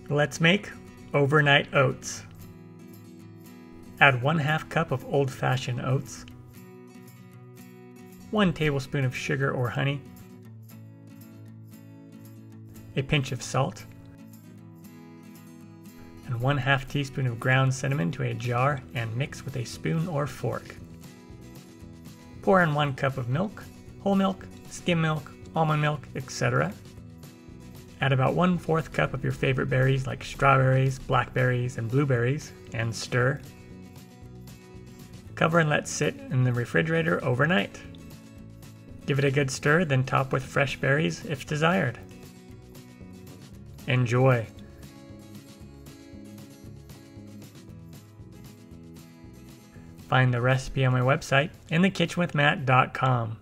Let's make overnight oats. Add 1/2 cup of old-fashioned oats, 1 tablespoon of sugar or honey, a pinch of salt, and 1/2 teaspoon of ground cinnamon to a jar and mix with a spoon or fork. Pour in 1 cup of milk, whole milk, skim milk, almond milk, etc. Add about 1/4 cup of your favorite berries like strawberries, blackberries, and blueberries, and stir. Cover and let sit in the refrigerator overnight. Give it a good stir, then top with fresh berries if desired. Enjoy! Find the recipe on my website, inthekitchenwithmatt.com.